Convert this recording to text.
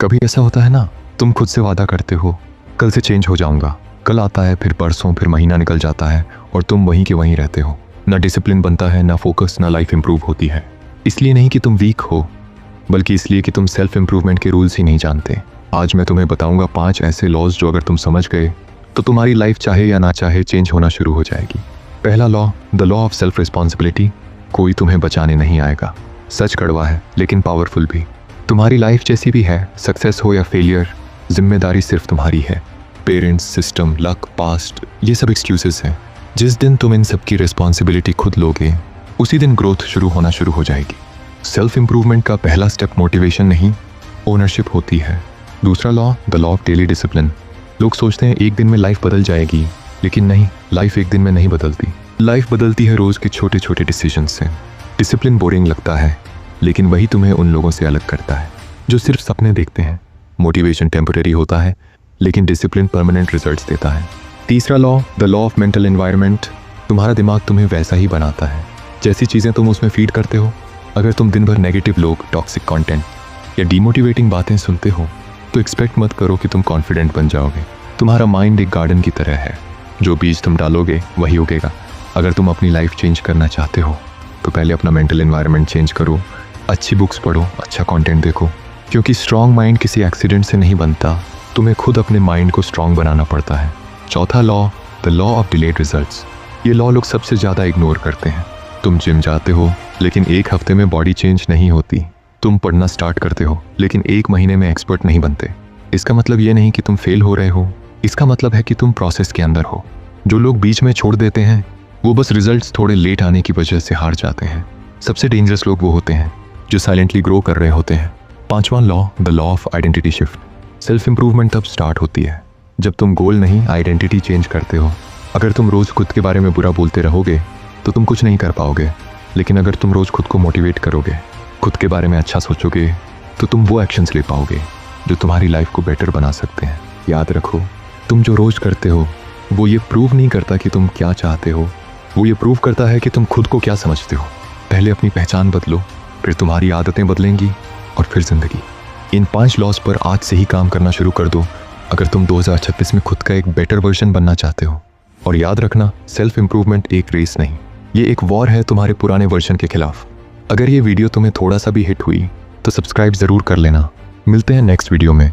कभी ऐसा होता है ना, तुम खुद से वादा करते हो कल से चेंज हो जाऊंगा, कल आता है, फिर परसों, फिर महीना निकल जाता है और तुम वहीं के वहीं रहते हो। ना डिसिप्लिन बनता है, ना फोकस, ना लाइफ इंप्रूव होती है। इसलिए नहीं कि तुम वीक हो, बल्कि इसलिए कि तुम सेल्फ इंप्रूवमेंट के रूल्स ही नहीं जानते। आज मैं तुम्हें बताऊंगा 5 ऐसे लॉज जो अगर तुम समझ गए तो तुम्हारी लाइफ चाहे या ना चाहे चेंज होना शुरू हो जाएगी। पहला law, the law of self responsibility. कोई तुम्हें बचाने नहीं आएगा। सच कड़वा है लेकिन पावरफुल भी। तुम्हारी लाइफ जैसी भी है, सक्सेस हो या फेलियर, जिम्मेदारी सिर्फ तुम्हारी है। पेरेंट्स, सिस्टम, लक, पास्ट, ये सब एक्सक्यूजेस हैं। जिस दिन तुम इन सब की रिस्पॉन्सिबिलिटी खुद लोगे, उसी दिन ग्रोथ शुरू होना शुरू हो जाएगी। सेल्फ इंप्रूवमेंट का पहला स्टेप मोटिवेशन नहीं, ओनरशिप होती है। दूसरा law, the law of daily discipline. लोग सोचते हैं एक दिन में लाइफ बदल जाएगी, लेकिन नहीं, लाइफ एक दिन में नहीं बदलती। लाइफ बदलती है रोज के छोटे छोटे डिसीजन से। डिसिप्लिन बोरिंग लगता है, लेकिन वही तुम्हें उन लोगों से अलग करता है जो सिर्फ सपने देखते हैं। मोटिवेशन टेम्परेरी होता है, लेकिन डिसिप्लिन परमानेंट रिजल्ट्स देता है। तीसरा law, the law of mental environment. तुम्हारा दिमाग तुम्हें वैसा ही बनाता है जैसी चीज़ें तुम उसमें फीड करते हो। अगर तुम दिन भर नेगेटिव लोग, टॉक्सिक कंटेंट या डीमोटिवेटिंग बातें सुनते हो तो एक्सपेक्ट मत करो कि तुम कॉन्फिडेंट बन जाओगे। तुम्हारा माइंड एक गार्डन की तरह है, जो बीज तुम डालोगे वही उगेगा। अगर तुम अपनी लाइफ चेंज करना चाहते हो तो पहले अपना मेंटल एनवायरनमेंट चेंज करो। अच्छी बुक्स पढ़ो, अच्छा कंटेंट देखो, क्योंकि स्ट्रॉन्ग माइंड किसी एक्सीडेंट से नहीं बनता, तुम्हें खुद अपने माइंड को स्ट्रॉन्ग बनाना पड़ता है। चौथा law, the law of delayed results. ये लॉ लोग सबसे ज़्यादा इग्नोर करते हैं। तुम जिम जाते हो लेकिन एक हफ्ते में बॉडी चेंज नहीं होती। तुम पढ़ना स्टार्ट करते हो लेकिन एक महीने में एक्सपर्ट नहीं बनते। इसका मतलब ये नहीं कि तुम फेल हो रहे हो, इसका मतलब है कि तुम प्रोसेस के अंदर हो। जो लोग बीच में छोड़ देते हैं वो बस रिजल्ट्स थोड़े लेट आने की वजह से हार जाते हैं। सबसे डेंजरस लोग वो होते हैं जो साइलेंटली ग्रो कर रहे होते हैं। पांचवा law, the law of identity shift. Self improvement तब स्टार्ट होती है जब तुम गोल नहीं, आइडेंटिटी चेंज करते हो। अगर तुम रोज़ खुद के बारे में बुरा बोलते रहोगे तो तुम कुछ नहीं कर पाओगे, लेकिन अगर तुम रोज़ खुद को मोटिवेट करोगे, खुद के बारे में अच्छा सोचोगे, तो तुम वो एक्शंस ले पाओगे जो तुम्हारी लाइफ को बेटर बना सकते हैं। याद रखो, तुम जो रोज़ करते हो वो ये प्रूव नहीं करता कि तुम क्या चाहते हो, वो ये प्रूव करता है कि तुम खुद को क्या समझते हो। पहले अपनी पहचान बदलो, फिर तुम्हारी आदतें बदलेंगी और फिर ज़िंदगी। इन 5 लॉज पर आज से ही काम करना शुरू कर दो अगर तुम 2026 में खुद का एक बेटर वर्जन बनना चाहते हो। और याद रखना, सेल्फ इंप्रूवमेंट एक रेस नहीं, ये एक वॉर है तुम्हारे पुराने वर्जन के खिलाफ। अगर ये वीडियो तुम्हें थोड़ा सा भी हिट हुई तो सब्सक्राइब ज़रूर कर लेना। मिलते हैं नेक्स्ट वीडियो में।